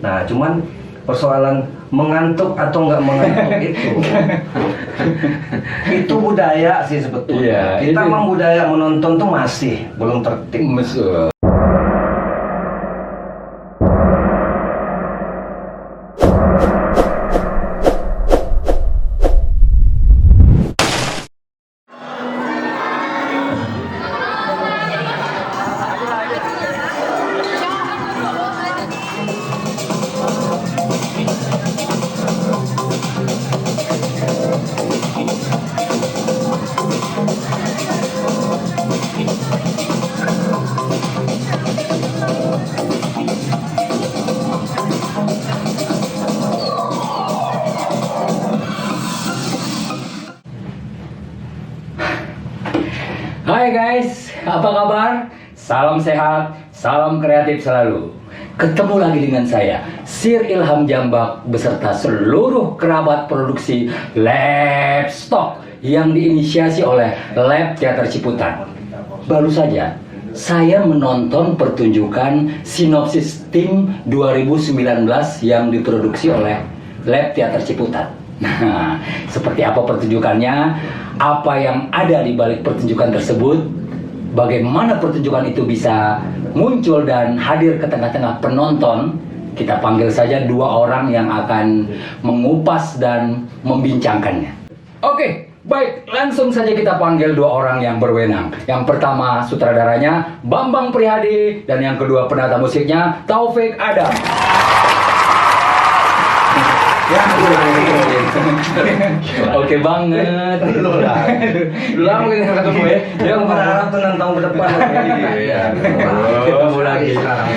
Nah, cuman persoalan mengantuk atau nggak mengantuk itu budaya sih sebetulnya. Kita memang budaya menonton tuh masih belum tertib. Hai guys, apa kabar? Salam sehat, salam kreatif selalu. Ketemu lagi dengan saya, Sir Ilham Jambak, beserta seluruh kerabat produksi Lapstock yang diinisiasi oleh Lab Teater Ciputat. Baru saja saya menonton pertunjukan Sinopsis Tim 2019 yang diproduksi oleh Lab Teater Ciputat. Nah, seperti apa pertunjukannya? Apa yang ada di balik pertunjukan tersebut? Bagaimana pertunjukan itu bisa muncul dan hadir ke tengah-tengah penonton? Kita panggil saja dua orang yang akan mengupas dan membincangkannya. Oke, baik, langsung saja kita panggil dua orang yang berwenang. Yang pertama sutradaranya Bambang Prihadi dan yang kedua penata musiknya Taufik Adam. Ya, oke banget. Dulu lama kita ketemu ya. Dia berharap tuh 6 tahun ke depan. Iya. Ketemu lagi.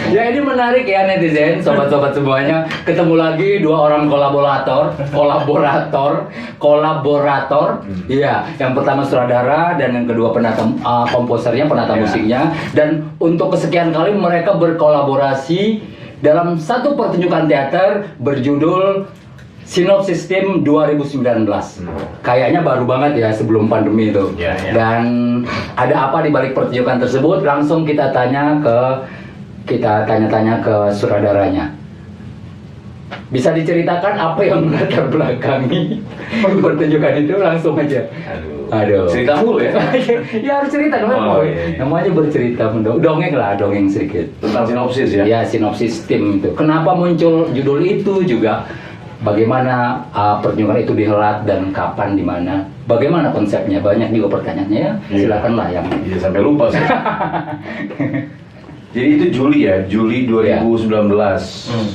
Ya, ini menarik ya netizen, sobat-sobat semuanya. Ketemu lagi dua orang kolaborator. Iya, yang pertama sutradara dan yang kedua penata komposernya, penata musiknya. Dan untuk kesekian kali mereka berkolaborasi dalam satu pertunjukan teater berjudul Sinopsis Tim 2019. Kayaknya baru banget ya sebelum pandemi itu. Dan ada apa di balik pertunjukan tersebut? Langsung kita tanya ke sutradaranya. Bisa diceritakan apa yang melatar belakangi pertunjukan itu? Langsung aja. Aduh. Cerita mulu ya? Ya harus cerita dong. Namanya bercerita, dongeng lah, dongeng sedikit. Tentang sinopsis ya? Ya, Sinopsis Tim itu. Kenapa muncul judul itu juga? Bagaimana pertunjukan itu dihelat dan kapan, di mana? Bagaimana konsepnya? Banyak juga pertanyaannya ya. Silakanlah yang. Iya, sampai lupa sih. Jadi itu Juli 2019.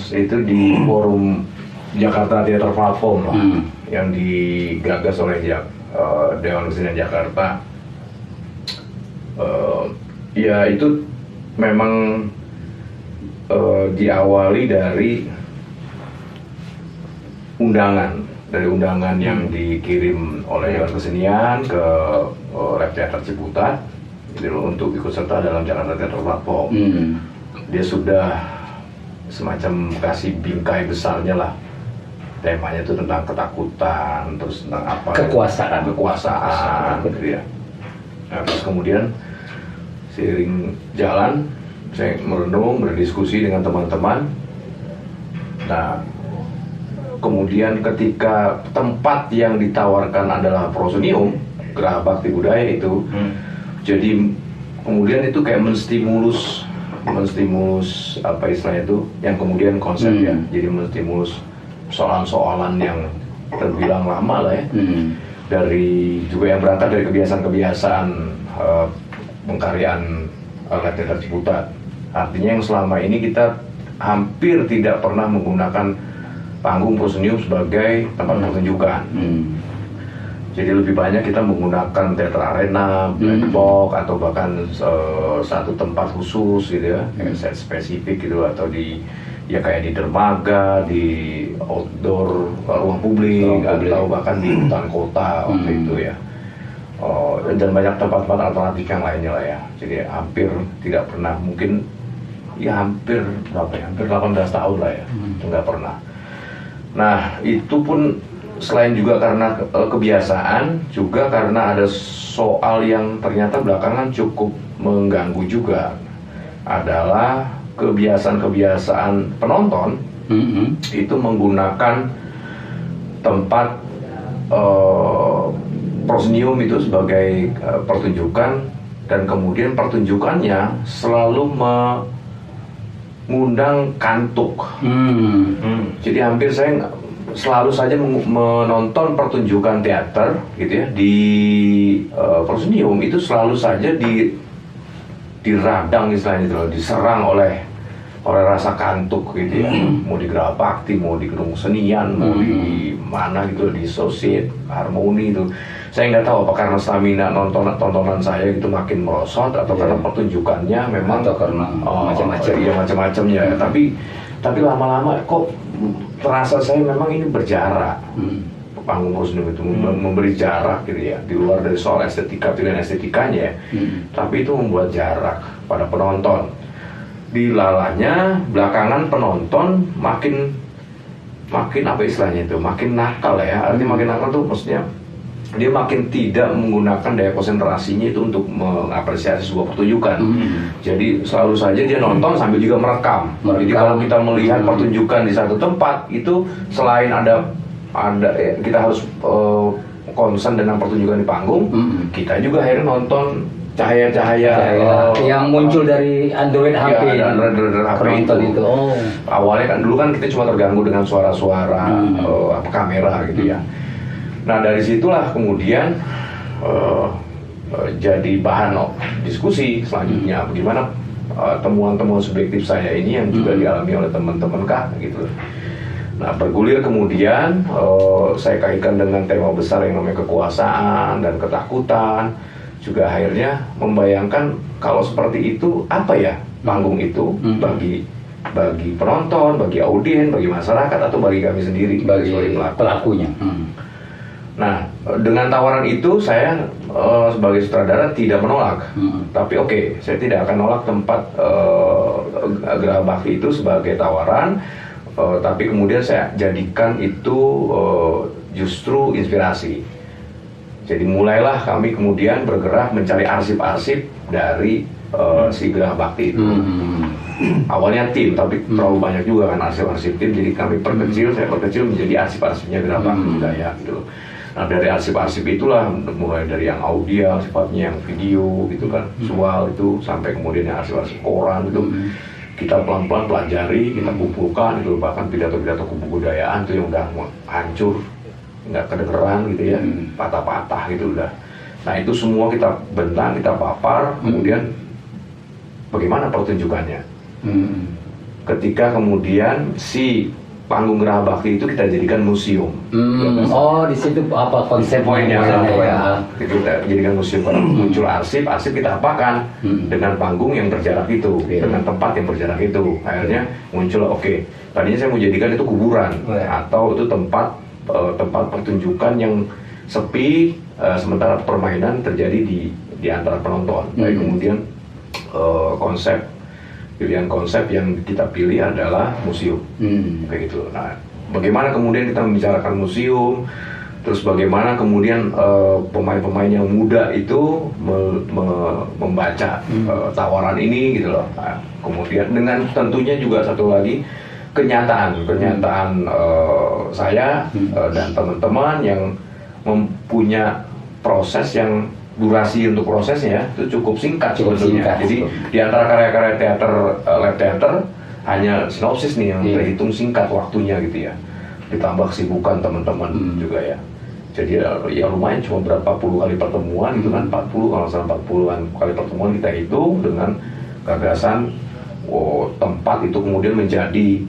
Itu di forum Jakarta Theater Platform lah, yang digagas oleh Dewan Kesenian Jakarta. Ya itu memang diawali dari undangan yang dikirim oleh Dewan Kesenian ke Lab Teater Ciputat untuk ikut serta dalam Jakarta Theater Platform. Dia sudah semacam kasih bingkai besarnya lah. Temanya itu tentang ketakutan, terus tentang apa? Kekuasaan, gitu ya. Nah, terus kemudian seiring jalan, saya merenung, berdiskusi dengan teman-teman. Nah, kemudian ketika tempat yang ditawarkan adalah prosonium, Geraha Bakti Budaya itu, jadi kemudian itu kayak menstimulus apa istilahnya itu, yang kemudian konsepnya, jadi menstimulus soalan-soalan yang terbilang lama lah ya, dari juga yang berangkat dari kebiasaan-kebiasaan pengkaryaan Lab Teater Ciputat. Artinya yang selama ini kita hampir tidak pernah menggunakan panggung prosonium sebagai tempat pertunjukan. Jadi lebih banyak kita menggunakan teater arena, black box, atau bahkan satu tempat khusus gitu ya, set spesifik gitu, atau di ya kayak di dermaga, di outdoor ruang publik, atau bahkan di hutan kota waktu itu ya. Dan banyak tempat-tempat alternatif yang lainnya lah ya. Jadi hampir tidak pernah, mungkin ya hampir 18 tahun lah ya, nggak pernah. Nah, itu pun selain juga karena kebiasaan, juga karena ada soal yang ternyata belakangan cukup mengganggu juga, adalah kebiasaan-kebiasaan penonton itu menggunakan tempat prosenium itu sebagai pertunjukan, dan kemudian pertunjukannya selalu mengundang kantuk. Jadi hampir saya selalu saja menonton pertunjukan teater gitu ya di prosenium itu selalu saja diradang istilahnya itu, diserang oleh rasa kantuk gitu ya. Mau di Gerabakti, mau di Gedung Senian, mau di mana gitu, di Sosit, Harmoni itu. Saya nggak tahu apa karena stamina tontonan saya itu makin merosot atau karena pertunjukannya memang atau karena macam-macam. Iya, macam-macamnya. Tapi lama-lama kok terasa saya memang ini berjarak. Panggung prosenium itu memberi jarak gitu ya, di luar dari soal estetika, pilihan estetikanya ya. Tapi itu membuat jarak pada penonton. Dilalanya belakangan penonton makin apa istilahnya itu, makin nakal ya. Artinya makin nakal tuh maksudnya dia makin tidak menggunakan daya konsentrasinya itu untuk mengapresiasi sebuah pertunjukan. Jadi selalu saja dia nonton sambil juga merekam. Jadi kalau kita melihat pertunjukan di satu tempat itu selain ada kita harus konsen dengan pertunjukan di panggung, kita juga akhirnya nonton cahaya-cahaya yang muncul dari Android HP, Android HP itu. Awalnya kan dulu kan kita cuma terganggu dengan suara-suara kamera gitu ya. Nah dari situlah kemudian jadi bahan diskusi selanjutnya bagaimana temuan-temuan subjektif saya ini yang juga dialami oleh teman-teman gitu. Nah bergulir kemudian saya kaitkan dengan tema besar yang namanya kekuasaan dan ketakutan. Juga akhirnya membayangkan kalau seperti itu apa ya panggung itu bagi penonton, bagi audien, bagi masyarakat atau bagi kami sendiri bagi pelakunya. Nah dengan tawaran itu saya sebagai sutradara tidak menolak, tapi oke, saya tidak akan nolak tempat Gerabakti itu sebagai tawaran, tapi kemudian saya jadikan itu justru inspirasi. Jadi mulailah kami kemudian bergerak mencari arsip-arsip dari si Gerabakti itu. Awalnya tim, tapi terlalu banyak juga kan arsip-arsip tim. Jadi kami saya perkecil menjadi arsip-arsipnya Gerabakti budaya gitu. Nah dari arsip-arsip itulah mulai dari yang audio, sifatnya yang video gitu kan, visual itu sampai kemudian yang arsip-arsip koran itu. Kita pelan-pelan pelajari, kita kumpulkan itu, bahkan pidato-pidato kebudayaan itu yang udah hancur, nggak kedengeran gitu ya, patah-patah gitu udah. Nah itu semua kita bentang, kita papar, kemudian bagaimana pertunjukannya. Ketika kemudian si panggung Gerabakti itu kita jadikan museum. Oh di situ apa konsep poinnya ya. Kita jadikan museum, karena muncul arsip kita apakan dengan panggung yang berjarak itu, dengan tempat yang berjarak itu. Akhirnya muncul tadinya saya mau jadikan itu kuburan atau itu tempat pertunjukan yang sepi, sementara permainan terjadi di antara penonton. Kemudian pilihan konsep yang kita pilih adalah museum, kayak gitu. Nah, bagaimana kemudian kita membicarakan museum, terus bagaimana kemudian pemain-pemain yang muda itu membaca tawaran ini gitu loh. Nah, kemudian dengan tentunya juga satu lagi kenyataan saya dan teman-teman yang mempunyai proses yang durasi untuk prosesnya itu cukup singkat sebetulnya. Jadi di antara karya-karya lab teater hanya sinopsis nih yang terhitung singkat waktunya gitu ya. Ditambah kesibukan teman-teman juga ya. Jadi ya lumayan cuma berapa puluh kali pertemuan gitu kan, 40 kalau salah 40-an kali pertemuan kita hitung dengan gagasan tempat itu kemudian menjadi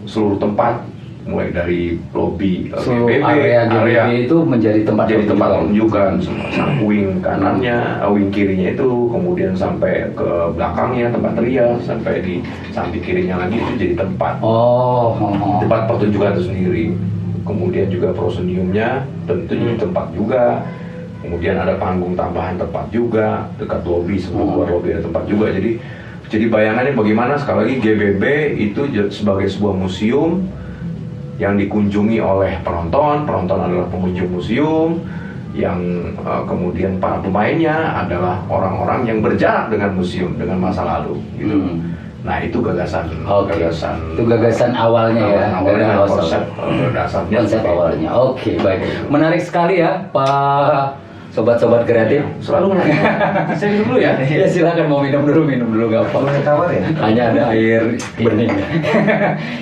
seluruh tempat, mulai dari lobi GBB, area itu menjadi tempat pertunjukan, sang wing kanannya, wing kirinya itu, kemudian sampai ke belakangnya tempat rias, sampai di samping kirinya lagi itu jadi tempat tempat pertunjukan itu sendiri. Kemudian juga proseniumnya tentu jadi tempat juga. Kemudian ada panggung tambahan tempat juga, dekat lobi, sebelum keluar lobi ada tempat juga. Jadi bayangannya bagaimana sekali lagi GBB itu sebagai sebuah museum yang dikunjungi oleh penonton adalah pengunjung museum, yang kemudian para pemainnya adalah orang-orang yang berjarak dengan museum, dengan masa lalu gitu. Nah itu gagasan, Oke. Itu gagasan awalnya ya. awalnya Gagasan konsep dasarnya. konsep awalnya. Oke, baik. Menarik sekali ya, Pak sobat-sobat kreatif. Selalu saya minum dulu ya. Ya silakan, mau minum dulu nggak apa. Boleh tawarin? Hanya ada air bening.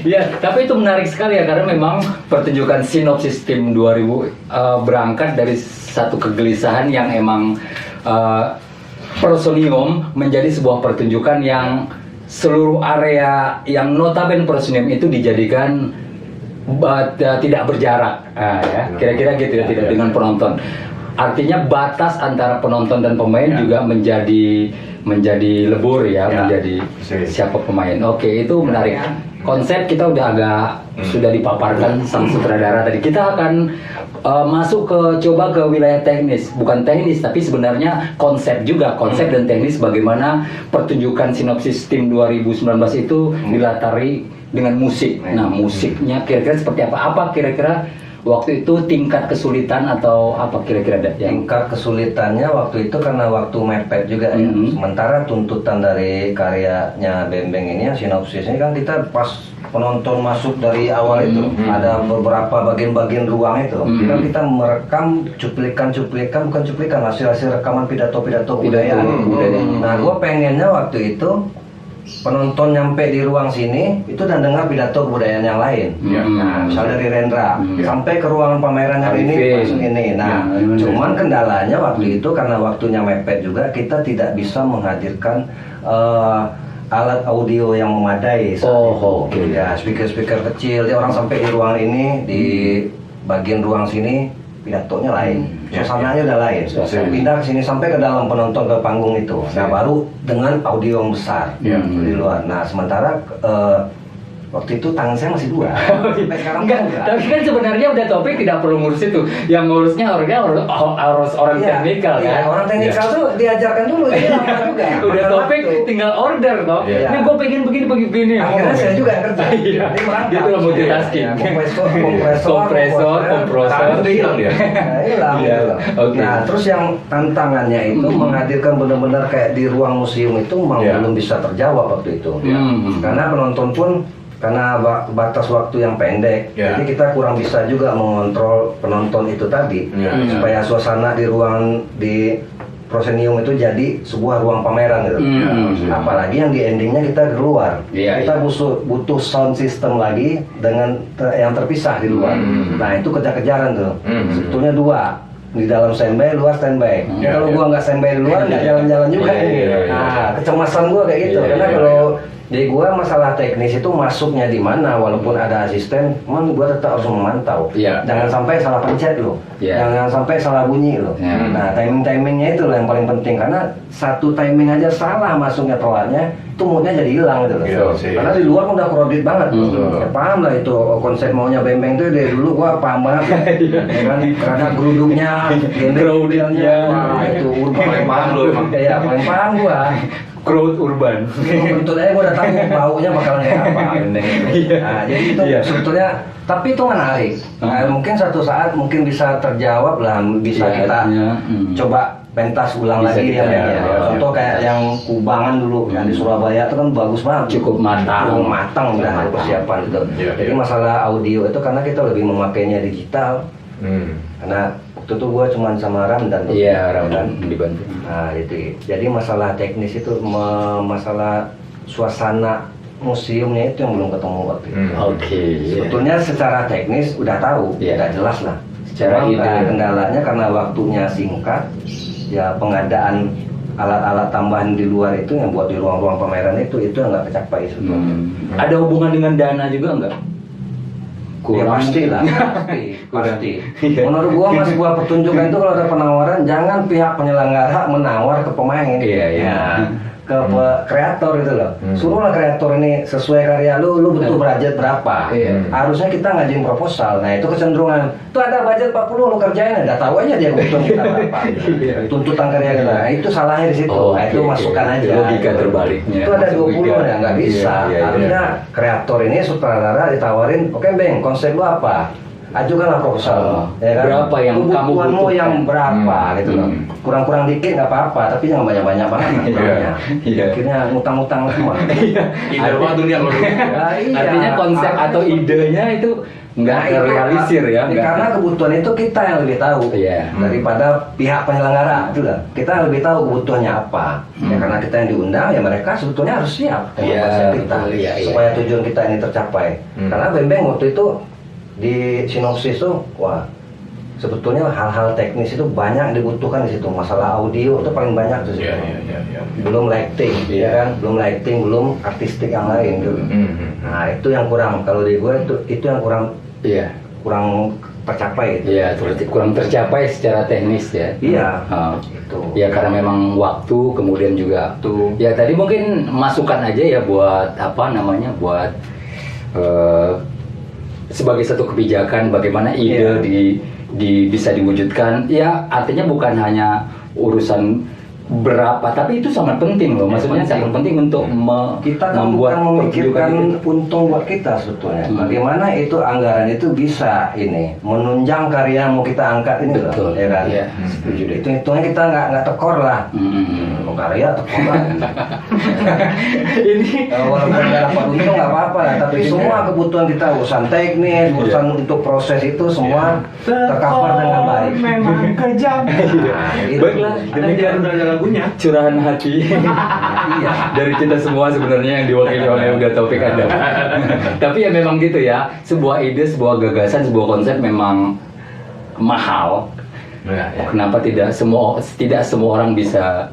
Ya, tapi itu menarik sekali ya, karena memang pertunjukan sinopsis tim 2000 berangkat dari satu kegelisahan yang emang Prosonium menjadi sebuah pertunjukan yang seluruh area yang notabene Prosonium itu dijadikan tidak berjarak, ya kira-kira gitu ya, tidak dengan penonton. Artinya batas antara penonton dan pemain juga menjadi lebur ya, menjadi siapa pemain. Oke, itu menarik. Konsep kita udah agak sudah dipaparkan sang sutradara tadi. Kita akan masuk coba ke wilayah teknis, bukan teknis tapi sebenarnya konsep juga, konsep dan teknis bagaimana pertunjukan sinopsis tim 2019 itu dilatari dengan musik. Nah, musiknya kira-kira seperti apa? Apa kira-kira waktu itu tingkat kesulitan atau apa kira-kira ada? Tingkat kesulitannya waktu itu karena waktu mepet juga ya. Sementara tuntutan dari karyanya Bembeng ini, sinopsis ini kan kita pas penonton masuk dari awal itu ada beberapa bagian-bagian ruang itu. Kan kita merekam cuplikan, bukan cuplikan, hasil-hasil rekaman pidato-pidato kebudayaan. Nah, gue pengennya waktu itu penonton nyampe di ruang sini itu dan dengar pidato kebudayaan yang lain. Nah, misalnya dari Rendra sampai ke ruangan pameran yang ini langsung ini. Nah, cuman kendalanya waktu itu karena waktunya mepet juga, kita tidak bisa menghadirkan alat audio yang memadai. Ya, speaker kecil. Dia orang sampai di ruangan ini, di bagian ruang sini pidatonya lain, suasananya udah lain. Pindah ke sini sampai ke dalam penonton ke panggung itu. Nah, baru dengan audio yang besar di luar. Nah, sementara waktu itu tangan saya masih dua. Sampai sekarang enggak. Tapi kan sebenarnya udah Topik tidak perlu ngurus itu. Yang ngurusnya harus orang teknikal kan. Orang teknikal tuh diajarkan dulu, ini lama juga. Udah Topik tinggal order toh. Ini gue pengen begini. Akhirnya saya juga yang kerja. Ini merangkap. Itu multitasking. Kompresor. Udah hilang dia. Hilang. Nah, terus yang tantangannya itu menghadirkan benar-benar kayak di ruang museum itu belum bisa terjawab waktu itu. Karena penonton pun karena batas waktu yang pendek, jadi kita kurang bisa juga mengontrol penonton itu tadi, supaya suasana di ruang di Prosenium itu jadi sebuah ruang pameran gitu. Apalagi yang di endingnya kita keluar, kita butuh sound system lagi dengan yang terpisah di luar. Nah, itu kejar-kejaran tuh. Sebetulnya dua, di dalam standby, luar standby. Kalau gua nggak standby di luar, nggak jalan-jalan juga ini. Nah, kecemasan gua kayak gitu, karena kalau jadi gua masalah teknis itu masuknya di mana, walaupun ada asisten, gua tetap harus memantau. Jangan sampai salah pencet loh, jangan sampai salah bunyi loh. Nah, timingnya itu loh yang paling penting, karena satu timing aja salah masuknya telatnya, itu moodnya jadi hilang gitu loh. Karena di luar udah kredit banget. Ya, paham lah itu konsep maunya Bembeng tuh dari dulu gua paham banget. Karena geruduknya, crowdnya, itu urban paling paham loh. Ya, paling paham gua. Crowd urban. Sebetulnya gue udah tahu baunya bakalan kayak apa. Nah, jadi itu sebetulnya, tapi itu menarik. Nah, mungkin suatu saat mungkin bisa terjawab lah, bisa kita coba pentas ulang lagi ya. Contoh kayak yang Kubangan dulu, yang di Surabaya itu kan bagus banget. Cukup matang udah persiapan itu. Jadi masalah audio itu karena kita lebih memakainya digital. Karena waktu itu gue cuma sama Ramdan. Ramdan dibantu. Nah, itu. Jadi masalah teknis itu, masalah suasana museumnya itu yang belum ketemu waktu itu. Sebetulnya secara teknis udah tahu, udah jelas lah. Secara kendalanya karena waktunya singkat, ya pengadaan alat-alat tambahan di luar itu yang buat di ruang-ruang pameran itu yang nggak kecapai sebetulnya. Ada hubungan dengan dana juga nggak? Ya pasti lah, pasti. Menurut gua sebuah pertunjukan itu kalau ada penawaran, jangan pihak penyelenggara menawar ke pemain, ke kreator gitu loh. Suruhlah kreator ini sesuai karya lu butuh budget berapa. Harusnya kita ngajuin proposal. Nah, itu kecenderungan. Tuh ada budget 40 lu kerjain, enggak tahu aja dia butuh kita berapa. Tuntutan karya kita. Nah, itu salahnya di situ. Nah, itu masukan aja. Logika terbaliknya. Itu ada 20 ya, nggak bisa. Harusnya kreator ini sutradara ditawarin, "Oke, Beng, konsep lu apa?" ajukanlah proposal. Ya kan? Berapa yang kamu kebutuhanmu butuhkan? yang berapa gitu loh. Kurang-kurang dikit nggak apa-apa, tapi jangan banyak-banyak banget. Iya. Akhirnya ngutang-ngutang semua. Ide apa tuh dia kalau Ya, iya. Artinya konsep atau idenya itu nggak Nah, itu, terrealisir ya? nggak- karena kebutuhan itu kita yang lebih tahu Iya. daripada pihak penyelenggara itu lah. Kita lebih tahu kebutuhannya apa. Ya karena kita yang diundang ya mereka sebetulnya harus siap dengan Iya, konsep kita betul, iya, iya. supaya tujuan kita ini tercapai. Karena Bembeng waktu itu di sinopsis tuh wah sebetulnya hal-hal teknis itu banyak dibutuhkan di situ. Masalah audio itu paling banyak di situ. Iya. Belum lighting, ya kan? Belum lighting, belum artistik yang lain gitu. Nah, itu yang kurang kalau di gue itu yang kurang Iya. tercapai gitu. Iya, kurang tercapai secara teknis ya. Iya. Itu. Ya karena memang waktu, kemudian juga Tuh. ya tadi mungkin masukan aja ya buat apa namanya buat sebagai satu kebijakan bagaimana ide Iya. bisa diwujudkan. Ya artinya bukan hanya urusan berapa, tapi itu sangat penting loh. Maksudnya sangat penting untuk Kita kan membuat bukan memikirkan pertunjukan itu. untung buat kita sebetulnya. Bagaimana itu anggaran itu bisa ini menunjang karya yang mau kita angkat ini Betul. loh, ya kan? Iya, setuju deh. Itu hitungnya kita nggak tekor lah. Mau karya tekor lah. Ini Walaupun nggak dapat untung nggak apa-apa lah, tapi semua kebutuhan kita urusan teknis, urusan untuk proses itu semua tercover dengan baik. Memang kejam. Itu. baiklah, demikian Udah ada lagunya. curahan hati dari kita semua sebenarnya yang diwakili oleh Uda Taufik Adam. Tapi ya memang gitu ya, sebuah ide, sebuah gagasan, sebuah konsep memang mahal. Kenapa tidak semua orang bisa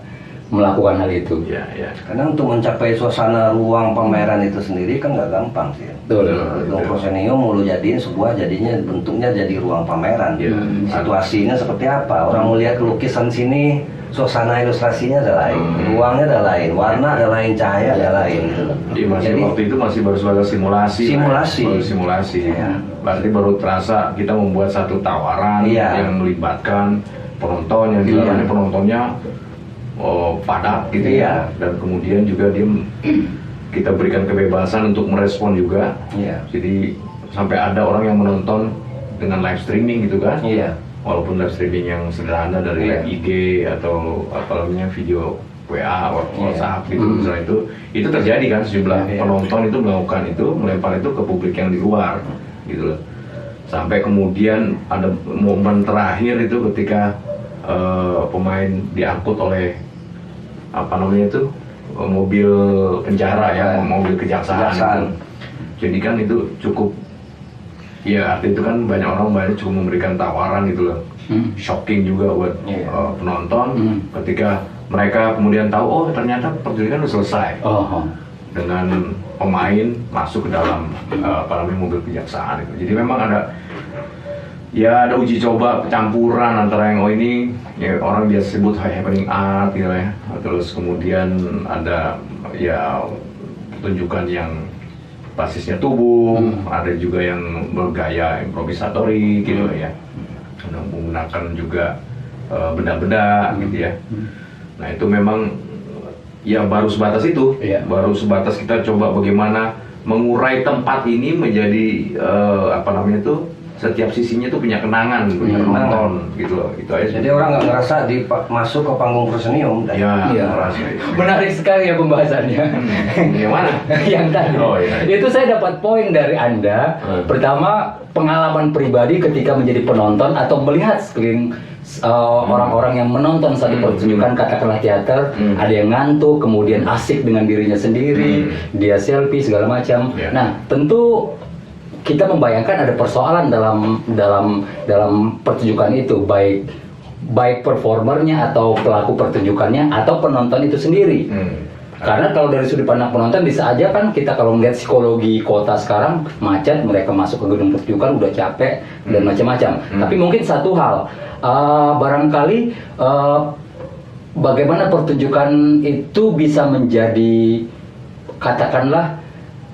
melakukan hal itu? Iya. Karena untuk mencapai suasana ruang pameran itu sendiri kan nggak gampang sih. Betul. Ruang prosenium mau lu jadiin sebuah jadinya bentuknya jadi ruang pameran. Iya. Situasinya seperti apa? Orang melihat lukisan sini, suasana ilustrasinya ada lain, ruangnya ada lain, warna ada lain, cahaya ada lain. Gitu. Jadi waktu itu masih baru sebagai simulasi. Simulasi. Baru simulasi. Iya. Berarti baru terasa kita membuat satu tawaran Iya. yang melibatkan penonton yang dilakukan Iya. penontonnya padat gitu Iya. ya. Dan kemudian juga kita berikan kebebasan untuk merespon juga. Iya. Jadi sampai ada orang yang menonton dengan live streaming gitu kan. Iya. Walaupun live streaming yang sederhana dari Iya. live IG atau apa namanya video WA, WhatsApp gitu misalnya itu terjadi kan sejumlah Iya. penonton itu melakukan itu, melempar itu ke publik yang di luar gitu loh. Sampai kemudian ada momen terakhir itu ketika pemain diangkut oleh apa namanya itu mobil penjara ya, mobil kejaksaan. Itu. Jadi kan itu cukup ya arti itu kan banyak cukup memberikan tawaran gitu loh. Shocking juga buat penonton ketika mereka kemudian tahu oh ternyata pertunjukan udah selesai. Dengan pemain masuk ke dalam apa namanya mobil kejaksaan itu. Jadi memang ada uji coba campuran antara yang ini ya, orang biasa sebut happening art gitu ya. Terus kemudian ada ya pertunjukan yang basisnya tubuh, ada juga yang bergaya improvisatori gitu ya. Menggunakan juga benda-benda gitu ya. Nah itu memang ya baru sebatas itu, baru sebatas kita coba bagaimana mengurai tempat ini menjadi apa namanya itu setiap sisinya tuh punya kenangan, punya penonton gitu loh, itu aja. Jadi orang nggak ngerasa masuk ke panggung prosenium. Menarik sekali ya pembahasannya. Yang mana? Yang tadi. Itu saya dapat poin dari Anda. Pertama, pengalaman pribadi ketika menjadi penonton atau melihat sekeliling orang-orang yang menonton satu pertunjukan katakanlah teater, ada yang ngantuk, kemudian asik dengan dirinya sendiri, dia selfie segala macam. Nah, tentu kita membayangkan ada persoalan dalam pertunjukan itu, baik performernya atau pelaku pertunjukannya atau penonton itu sendiri. Karena kalau dari sudut pandang penonton bisa aja kan kita kalau melihat psikologi kota sekarang macet, mereka masuk ke gedung pertunjukan udah capek dan macam-macam. Tapi mungkin satu hal, barangkali bagaimana pertunjukan itu bisa menjadi katakanlah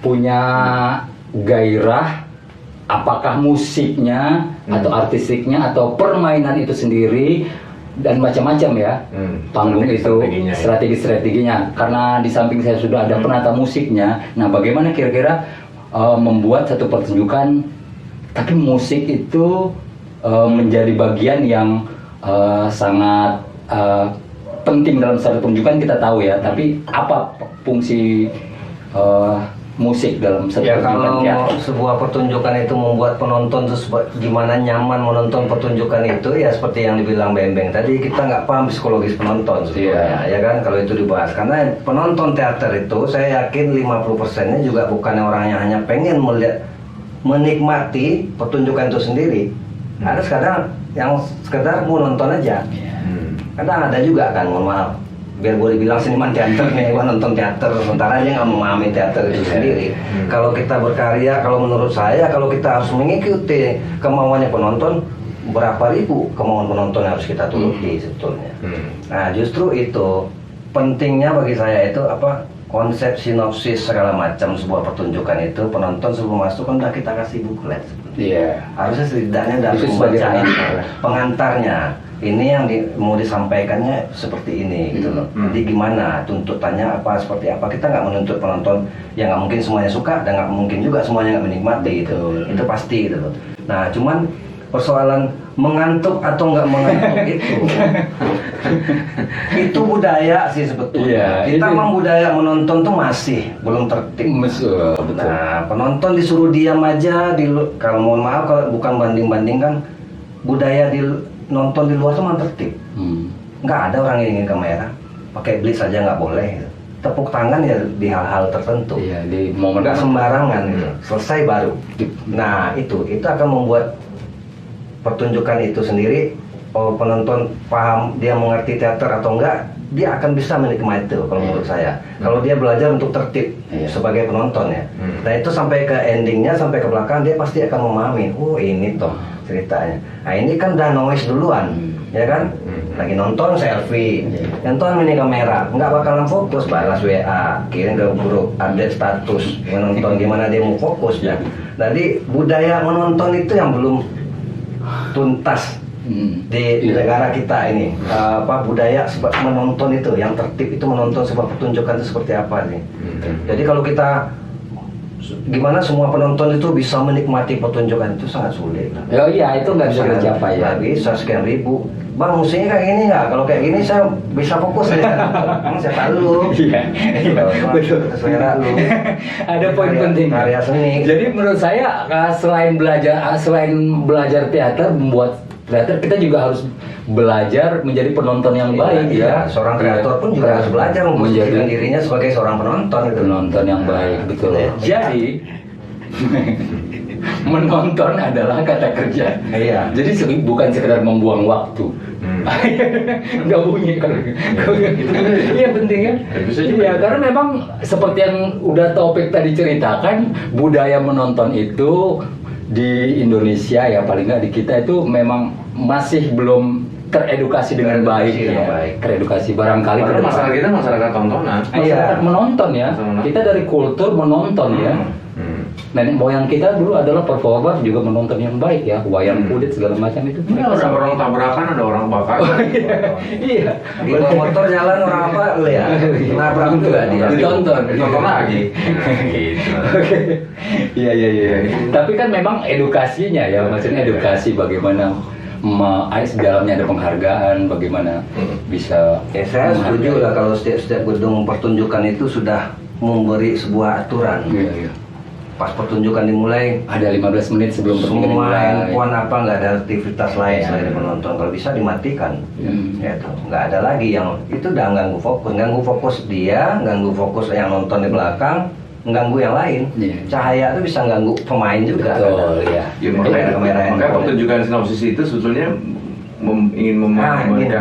punya gairah, apakah musiknya atau artistiknya atau permainan itu sendiri dan macam-macam ya. Panggung itu strategi-strateginya. Karena di samping saya sudah ada penata musiknya. Nah, bagaimana kira-kira membuat satu pertunjukan Tapi musik itu menjadi bagian yang sangat penting dalam satu pertunjukan, kita tahu ya. Tapi apa fungsi musik dalam satu Ya pertunjukan kalau teater? sebuah pertunjukan itu membuat penonton tuh gimana nyaman menonton pertunjukan itu, ya seperti yang dibilang Bembeng tadi, kita nggak paham psikologis penonton sebetulnya, ya kan, kalau itu dibahas. Karena penonton teater itu saya yakin 50%-nya juga bukan orang yang hanya pengen melihat, menikmati pertunjukan itu sendiri. Ada sekarang yang sekedar mau nonton aja. Kadang ada juga kan, mohon maaf, biar boleh dibilang seniman teater nih, gua nonton teater, sementara dia nggak memahami teater itu sendiri. Kalau kita berkarya, kalau menurut saya, kalau kita harus mengikuti kemauannya penonton, berapa ribu kemauan penonton yang harus kita turuti sebetulnya. Nah justru itu pentingnya bagi saya itu apa, konsep sinopsis segala macam sebuah pertunjukan itu, penonton sebelum masuk kan udah kita kasih buklet. Iya. Harusnya setidaknya dari Itu sebagai pembacaan pengantarnya. Ini yang mau disampaikannya seperti ini gitu loh. Jadi gimana tuntutannya apa, seperti apa, kita nggak menuntut penonton yang nggak mungkin semuanya suka dan nggak mungkin juga semuanya nggak menikmati gitu. Itu pasti gitu loh. Nah cuman persoalan mengantuk atau nggak mengantuk itu budaya sih sebetulnya. Iya, Kita ini- memang budaya menonton tuh masih belum tertib. Betul. Nah, penonton disuruh diam aja kalau mohon maaf, kalau bukan banding-bandingkan, budaya nonton di luar tuh memang tertib. Nggak ada orang yang ingin kamera, pakai blitz aja nggak boleh. Gitu. Tepuk tangan ya di hal-hal tertentu. Iya, di momen Nggak sembarangan gitu. Selesai baru. Nah, itu akan membuat pertunjukan itu sendiri, penonton paham, dia mengerti teater atau enggak, dia akan bisa menikmati itu kalau menurut saya. Kalau dia belajar untuk tertib sebagai penonton ya. Nah itu sampai ke endingnya, sampai ke belakang, dia pasti akan memahami, oh ini toh ceritanya. Nah ini kan udah noise duluan, ya kan? Lagi nonton selfie, nonton mini kamera, nggak bakalan fokus, balas WA, kirim ke grup, update status, menonton gimana dia mau fokus ya. Jadi budaya menonton itu yang belum tuntas di negara kita ini, budaya menonton itu yang tertib, itu menonton sebuah pertunjukan itu seperti apa sih. Jadi kalau kita gimana semua penonton itu bisa menikmati pertunjukan itu sangat sulit. Oh iya, itu nggak bisa kita capai ya. Nggak bisa, sekian ribu. Bang, musiknya kayak gini nggak? Kalau kayak gini saya bisa fokus ya. Emang siapa lu? Iya, betul. Selera lu. Ada poin penting. Karya seni. Jadi menurut saya selain belajar teater, membuat teater, kita juga harus belajar menjadi penonton yang baik ya. Seorang kreator pun juga harus belajar memposisikan dirinya sebagai seorang penonton gitu. Penonton yang baik, betul. Jadi menonton adalah kata kerja. Iya. Jadi bukan sekedar membuang waktu. Nggak bunyi kalau iya penting ya. Iya, karena memang seperti yang udah Taufik tadi ceritakan, budaya menonton itu di Indonesia ya, paling nggak di kita itu memang masih belum teredukasi dengan baik ya. Teredukasi barangkali Karena masyarakat kita masyarakat tontonan. masyarakat menonton ya. Kita dari kultur menonton ya. Nenek moyang kita dulu adalah performer, juga menonton yang baik ya, wayang kulit segala macam itu. Ada orang tabrakan, ada orang bakar. Iya. Di bawah motor jalan orang apa lu ya? Nabrak juga dia. Ditonton. Tonton lagi. Gitu. Iya. Tapi kan memang edukasinya ya, maksudnya edukasi bagaimana di dalamnya ada penghargaan, bagaimana bisa. Ya saya setuju lah kalau setiap gedung pertunjukan itu sudah memberi sebuah aturan. Iya. Pas pertunjukan dimulai, Ada 15 menit sebelum pertunjukan semua dimulai. handphone apa nggak ada aktivitas lain selain menonton, kalau bisa dimatikan. Ya tuh, nggak ada lagi yang itu udah ganggu fokus dia, ganggu fokus yang nonton di belakang, mengganggu yang lain. Iya. Cahaya itu bisa ganggu pemain juga. Betul, iya. Ya, Kamera yang makanya pertunjukan sinopsis itu sebetulnya ingin memberikan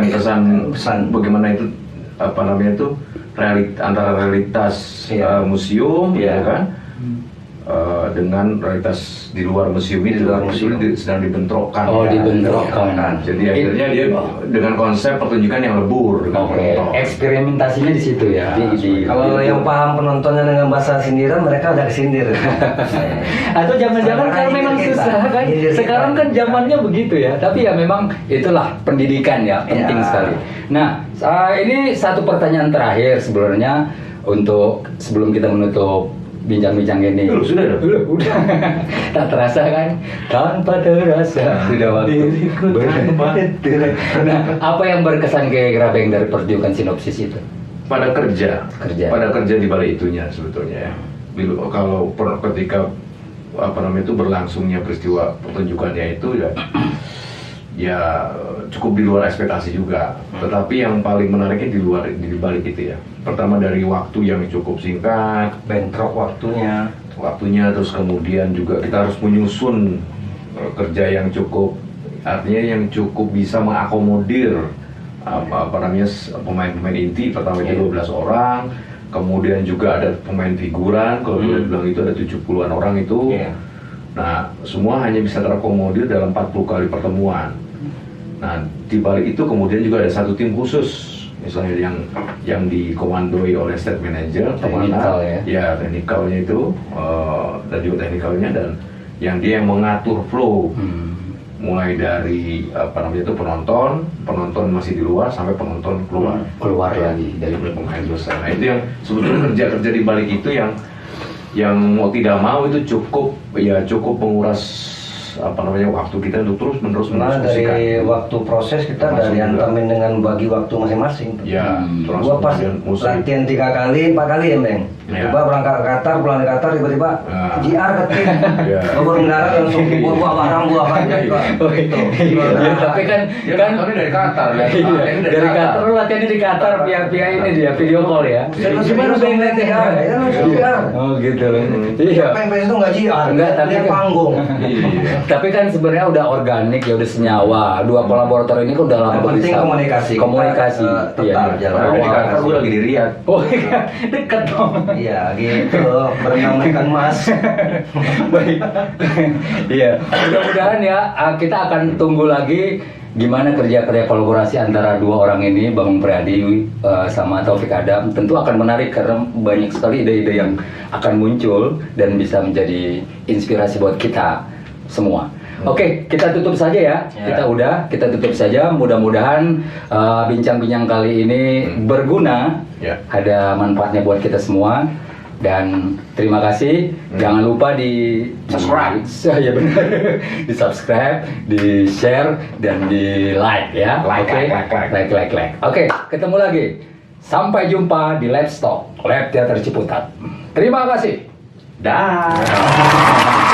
pesan bagaimana itu antara realitas museum, Iya. ya kan, dengan realitas di luar museum itu, sedang dibentrokkan. Oh, ya. dibentrokkan. Jadi akhirnya dia dengan konsep pertunjukan yang lebur. dengan Oke, penonton. eksperimentasinya di situ ya. Kalau yang paham penontonnya dengan bahasa sindiran, mereka udah kesindir. Atau jangan-jangan Karena kalau memang nyindir kita. susah kan. Nyindir kita. Sekarang kan zamannya begitu ya. Tapi ya memang itulah pendidikan ya, penting Ya. sekali. Nah, ini satu pertanyaan terakhir sebenarnya sebelum kita menutup bincang-bincang gini. Sudah dong. Udah. Tak terasa kan? Tanpa terasa sudah waktu. Diriku tanpa Nah, apa yang berkesan ke Grabeng dari pertunjukan sinopsis itu? Pada kerja. Kerja. Pada kerja di balik itunya sebetulnya ya. Kalau ketika itu berlangsungnya peristiwa pertunjukannya itu ya cukup di luar ekspektasi juga. Tetapi yang paling menariknya di balik itu ya. Pertama dari waktu yang cukup singkat, bentrok waktunya, terus kemudian juga kita harus menyusun kerja yang cukup, artinya yang cukup bisa mengakomodir pemain-pemain inti. Pertama itu 12 orang, kemudian juga ada pemain figuran, kalau boleh bilang itu ada 70-an orang itu. Nah, semua hanya bisa terakomodir dalam 40 kali pertemuan. Nah, di balik itu kemudian juga ada satu tim khusus, misalnya yang dikomandoi oleh state manager, Teknikal ya? Teknikalnya itu, dan juga teknikalnya, dan yang dia yang mengatur flow, mulai dari penonton masih di luar sampai penonton keluar lagi dari pemain besar. Nah, itu yang sebetulnya kerja di balik itu yang mau tidak mau itu cukup menguras waktu kita untuk terus menerus Nah, dari waktu proses kita dari antamin dengan bagi waktu masing-masing. Ya, gua pas latihan 3 kali, 4 kali ya, Bang. Coba berangkat ke Qatar, pulang dari Qatar tiba-tiba JR ketik. Gua baru mendarat langsung buah barang Tapi kan kami dari Qatar ya. Dari Qatar lu latihannya di Qatar via ini dia video call ya. Gimana Bang lihat JR? Ya langsung JR. Oh gitu loh. Iya. Pengen itu nggak JR. Enggak, tapi dia kan- panggung. Tapi kan sebenarnya udah organik ya, udah senyawa. Dua kolaborator ini kan udah lama Yang penting bersama. komunikasi. Kita, tetap jalan. Kalau di Qatar gue lagi di Riyadh. Oh iya, deket dong. Iya gitu, berenang ikan mas. Baik. Iya, mudah-mudahan ya kita akan tunggu lagi gimana kerja kolaborasi antara dua orang ini, Bang Priadi sama Taufik Adam. Tentu akan menarik karena banyak sekali ide-ide yang akan muncul dan bisa menjadi inspirasi buat kita semua. Oke, kita tutup saja ya. Kita tutup saja. Mudah-mudahan bincang-bincang kali ini berguna, ada manfaatnya buat kita semua. Dan terima kasih. Jangan lupa di Subscribe. Ya benar. Di subscribe, di share, dan di like ya. Like. Oke, ketemu lagi. Sampai jumpa di Live Talk Lab Teater Ciputat. Terima kasih. Dah.